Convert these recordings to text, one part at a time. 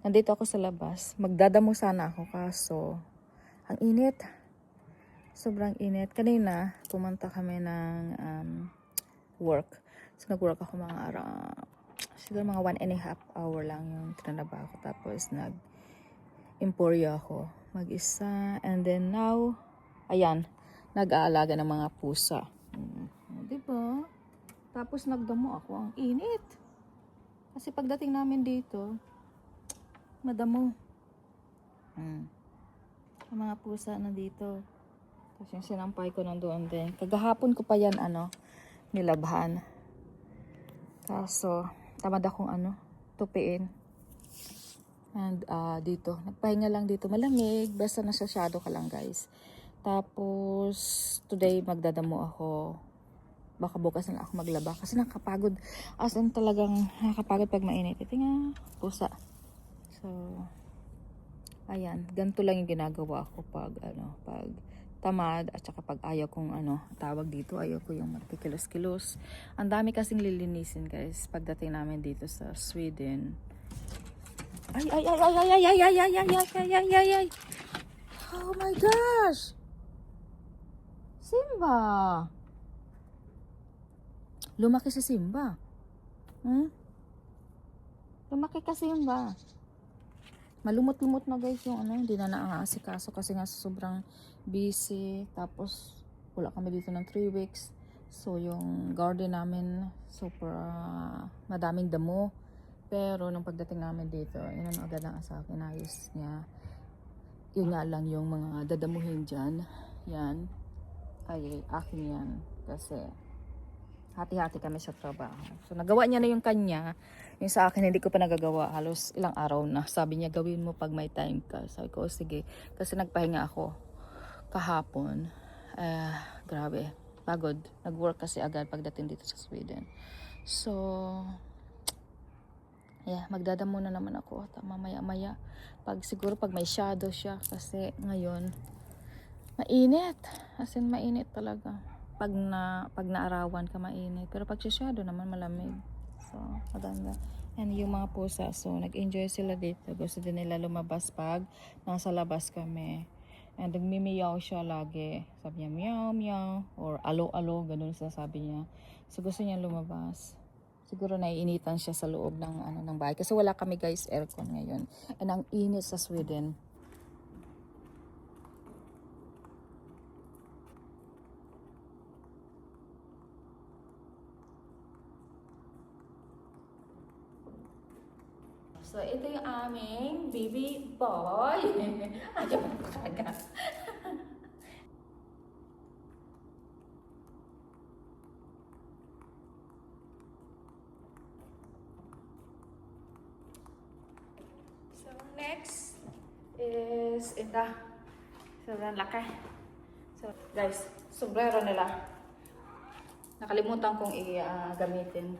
Nandito ako sa labas. Magdadamo sana ako kaso ang init. Sobrang init. Kanina, pumunta kami ng work. So, nag-work ako mga siguro mga 1.5 hour lang yung tinanaba ako. Tapos, nag-emporyo ako. Mag-isa. And then now, ayan, nag-aalaga ng mga pusa. Diba? Tapos, nagdamo ako. Ang init. Kasi pagdating namin dito, madamo. Ang mga pusa na dito. Tapos yung sinampay ko nandoon din. Kagahapon ko pa yan, nilabhan. Kaso, tamad akong tupiin. And dito, nagpahinga lang dito. Malamig, basta nasasyado ka lang guys. Tapos, today magdadamo ako. Baka bukas na lang ako maglaba. Kasi nakapagod. As in talagang nakapagod pag mainit. Ito nga, pusa. So, ayan. Ganito lang yung ginagawa ko pag tamad at saka pag ayaw kong tawag dito, ayaw ko yung magkikilos-kilos. Ang dami kasing lilinisin guys pagdating namin dito sa Sweden. Ay. Oh my gosh. Simba. Lumaki si Simba. Lumaki ka Simba. Malumot-lumot na guys yung hindi na naaasikaso kasi nga sobrang busy. Tapos wala kami dito ng 3 weeks. So yung garden namin super madaming damo. Pero nung pagdating namin dito, agad ang sa akin, ayos niya. Yun nga lang yung mga dadamuhin dyan. Yan. Ay akin yan. Kasi hati-hati kami sa trabaho. So nagawa niya na yung kanya. Yung sa akin, hindi ko pa nagagawa. Halos ilang araw na. Sabi niya, gawin mo pag may time ka. Sabi ko, sige. Kasi nagpahinga ako kahapon. Grabe. Pagod. Nag-work kasi agad pagdating dito sa Sweden. So, yeah, magdadamo na naman ako. Mamaya-maya. Siguro pag may shadow siya. Kasi ngayon, mainit. As in, mainit talaga. Pag naarawan ka, mainit. Pero pag shadow naman, malamig. So, maganda. And yung mga pusa, so nag-enjoy sila dito. Gusto din nila lumabas pag nasa labas kami. And nagmimiyaw siya lagi. Sabi niya, meow, meow. Or alo-alo, ganun sabi niya. So, gusto niya lumabas. Siguro naiinitan siya sa loob ng bahay. Kasi wala kami guys aircon ngayon. And ang init sa Sweden. So, ito yung aming baby boy. Ayaw mo talaga. So, next is ito. Sobrang laki. So, guys, sombrero nila. Nakalimutan kong gamitin.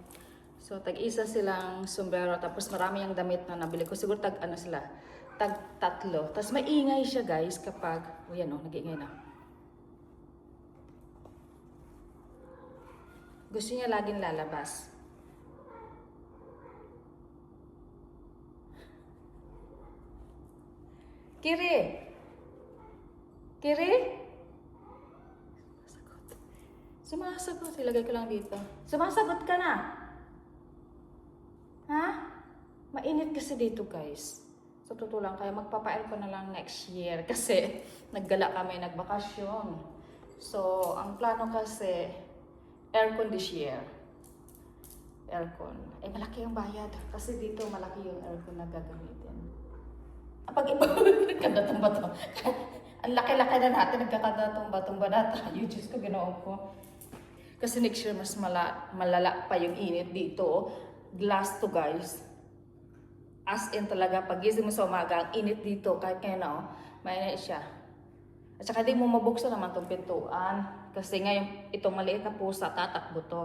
So, tag-isa silang sombrero. Tapos marami yung damit na nabili ko. Siguro sila. Tag-tatlo. Tapos maingay siya guys kapag, yan nag-iingay na. Gusto niya laging lalabas. Kiri! Kiri? Sumasagot. Ilagay ko lang dito. Sumasagot ka na! Ha? Mainit kasi dito guys. So totoo lang, kaya magpapail ko na lang next year kasi naggala kami, nagbakasyon. So ang plano kasi aircon this year. Aircon. Malaki yung bayad kasi dito malaki yung aircon na gagamitin. Pag iba, nagkadatumba to. Ang laki-laki na natin, nagkakadatumba-tumba na tayo. Diyos ko, ginawa ko. Kasi next year mas malala pa yung init dito. Glass to guys. As in talaga, pag gising mo sa umaga, ang init dito, kahit ngayon mainit siya. At saka di mo mabuksan naman itong pintuan. Kasi ngayon, itong maliit na pusa, tatakbo to.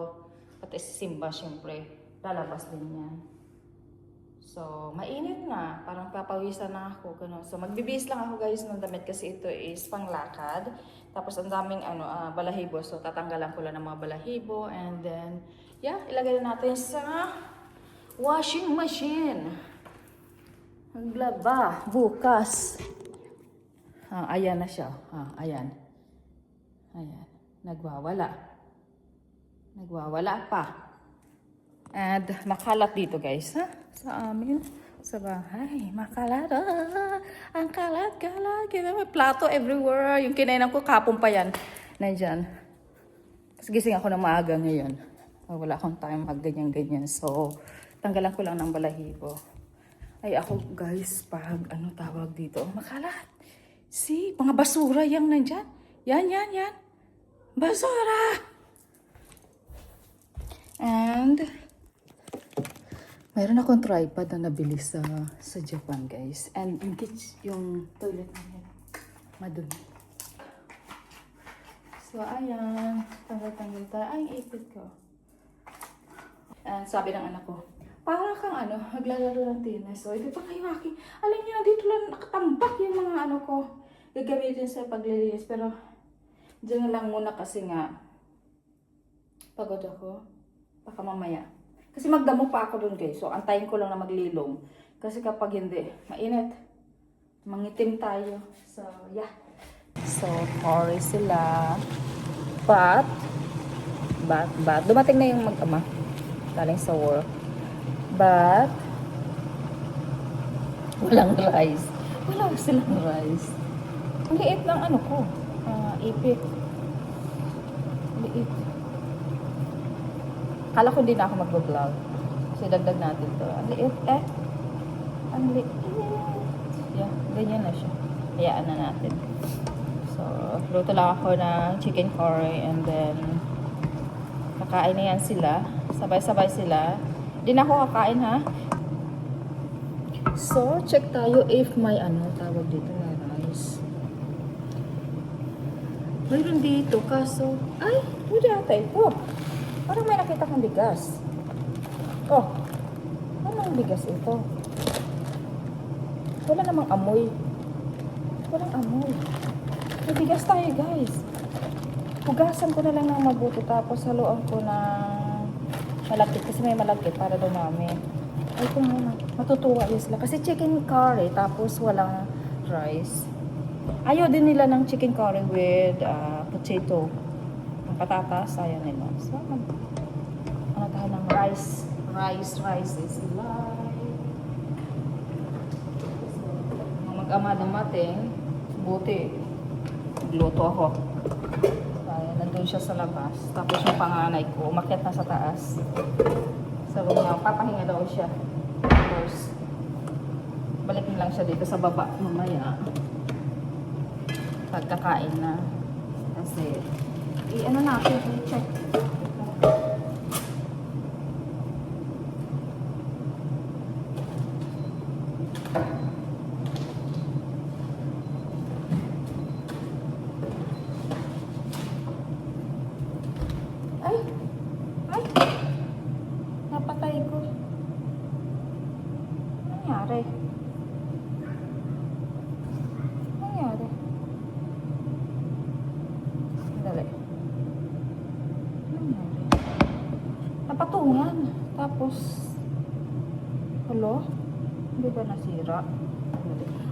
Pati si Simba, syempre, lalabas din yan. So, mainit na. Parang papawisan na ako. Ganun. So, magbibihis lang ako guys ng damit kasi ito is panglakad. Tapos, ang daming balahibo. So, tatanggalan ko lang ng mga balahibo. And then, yeah, ilagay na natin sa washing machine. Maglaba, bukas. Ayan na siya. Ayan. Ayan. Nagwawala. Nagwawala pa. And makalat dito guys, ha? Sa amin. Sa bahay. Makalat. Ang kalat-kalat. May plato everywhere. Yung kinainan ko kapon pa yan. Nandyan. Kasi gising ako ng maaga ngayon. Wala akong time mag-ganyan-ganyan. So, tanggalan ko lang ng balahibo. Ay ako guys, pag ano tawag dito, makalat. See, mga basura yang nandyan. Yan. Basura! And, mayroon akong tripod na nabili sa Japan guys. And yung toilet namin, madumi. So, ayan. Tanggal tayo. Ay, ipit ko. And sabi ng anak ko, para kang naglalaro ng tennis. So, ito pa kayo aking. Alam niyo na, dito lang nakatambak yung mga ko. Gagamitin sa paglilinis. Pero, dyan na lang muna kasi nga, pagod ako. Baka mamaya. Kasi magdamo pa ako dun guys. So, antayin ko lang na maglilong. Kasi kapag hindi, mainit. Mangitim tayo. So, yeah. So, sorry sila. But, dumating na yung mag-ama. Galing sa work. But, walang rice. Wala silang rice. Ang liit ng ko. Ipit. Liit. Kala ko hindi na ako mag-vlog. Kasi dagdag natin to. Ang liit Ang liit. Yeah, ganyan na siya. Hayaan na natin. So, luto lang ako ng chicken curry and then kakain na yan sila. Sabay-sabay sila. Di na ako kakain ha. So, check tayo if may tawag dito na rice. Mayroon dito kaso, ay, pwede ata ito. Parang may nakita kong bigas. Oh, anong bigas ito? Wala namang amoy. Walang amoy. May bigas tayo guys. Hugasan ko na lang ng mabuti tapos haluan ko ng malagkit kasi may malagkit para dumami. Ay, ito muna. Matutuwa yun sila. Kasi chicken curry tapos walang rice. Ayaw din nila ng chicken curry with potato. Ang patatas, ayaw nila. So, tayo ng rice. Rice is life. So, mag-ama dumating. Buti. Luto ako. Nandun siya sa labas. Tapos yung panganay ko, umakyat na sa taas. Sabi niya, papahinga daw siya. Tapos, balikin lang siya dito sa baba mamaya. Pagkakain na. Kasi, natin, i-check. Napatay ko. Nangyari? Dali. Nangyari? Napatungan. Tapos, hello? Hindi ba nasira?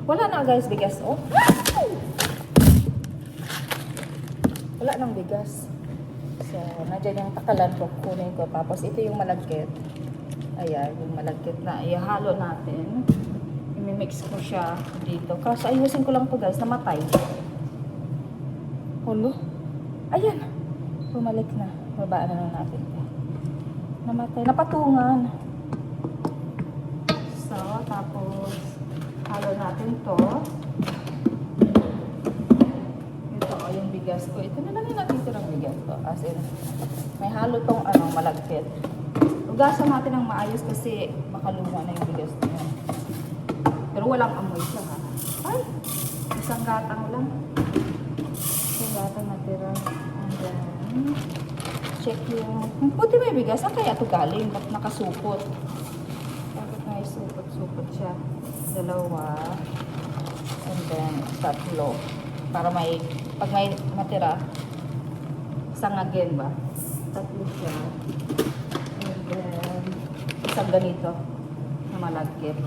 Wala na guys, bigas. Oh. Wala nang bigas. So, nandiyan yung takalan ko, kunin ko. Tapos, ito yung malagkit. Ayan, yung malagkit na ihalo natin. I-mix ko siya dito. Kaso, ayusin ko lang to guys, namatay. Hulo. Ayan. Bumalik na. Babaan na lang natin. Namatay. Napatungan. So, tapos, halo natin to. Yung bigas ko. Ito na lang yung natitirang bigas ko. As in, may halo tong malagkit. Ugasan natin ng maayos kasi baka luma na yung bigas niya. Pero walang amoy siya ha. Ay! Isang gatang lang. Isang gatang natira. And then, check yung... Buti may bigas. Saan kaya ito galing? Ba't nakasupot? Bakit may supot-supot siya? Dalawa. And then, tatlo. Para may... Pag may matira, isang again ba? Tatlo siya. And then, isang ganito na malagkit.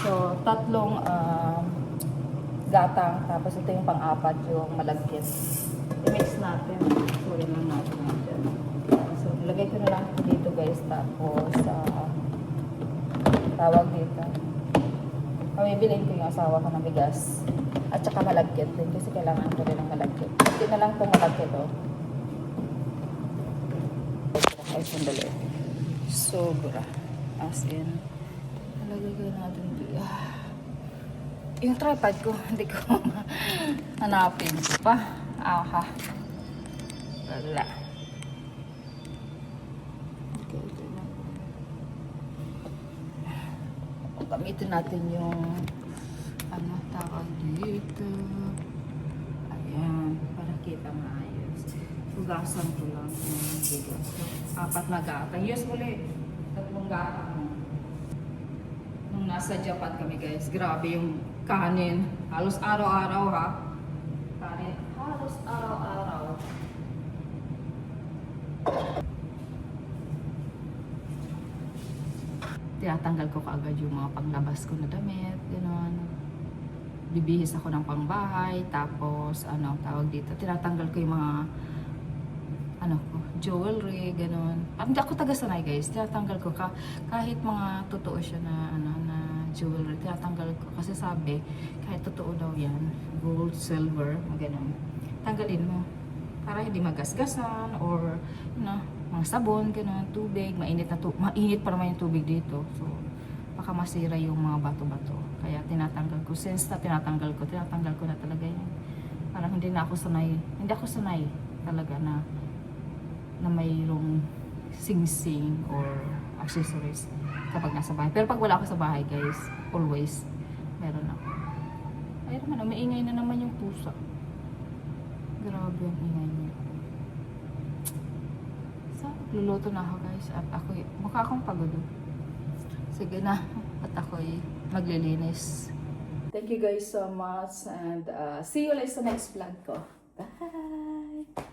So, tatlong gatang, tapos ito yung pang-apat, yung malagkit. I-mix natin. Sorry lang natin natin. So, ilagay ko na lang ito dito guys, tapos tawag dito. Pamibilin ko yung asawa ko ng bigas. At saka malagkit din, kasi kailangan ko rin ng malagkit. Hindi na lang itong malagkit, oh. Ay, sandali. Sobra. As in, nalagay natin dito. Yung tripod ko, hindi ko hanapin pa. Aha. Wala. Okay, ito na. Gamitin natin yung ano tawag dito. Ayan, para kita maayos. Hugasan ko lang yung bigas. So, 4 na gatang. Usually, 3 gatang. Nung nasa Japan kami guys, grabe yung kanin. Halos araw-araw ha. Kanin, halos araw-araw. Tinatanggal ko kaagad yung mga panglabas ko na damit, gano'n. Bibihis ako ng pangbahay, tapos ano, tawag dito, tinatanggal ko yung mga ano ko, jewelry, gano'n. Hindi ako taga-sanay guys, tinatanggal ko kahit mga totoo siya na ano, na jewelry, tinatanggal ko kasi sabi, kahit totoo daw yan, gold, silver, gano'n. Tanggalin mo para hindi magasgasan or you know, mga sabon, gano'n, tubig, mainit pa naman yung tubig dito. So, baka masira yung mga bato-bato. Kaya tinatanggal ko. Since na tinatanggal ko na talaga yan. Parang hindi ako sanay talaga na mayroong sing-sing or accessories kapag nasa bahay. Pero pag wala ako sa bahay, guys, always meron ako. Ay naman, maingay na naman yung pusa. Grabe ang ingay niya. So, luluto na ako guys. At ako, mukha akong pagod. Sige na. At ako'y maglilinis. Thank you guys so much. And see you ulit sa next vlog ko. Bye!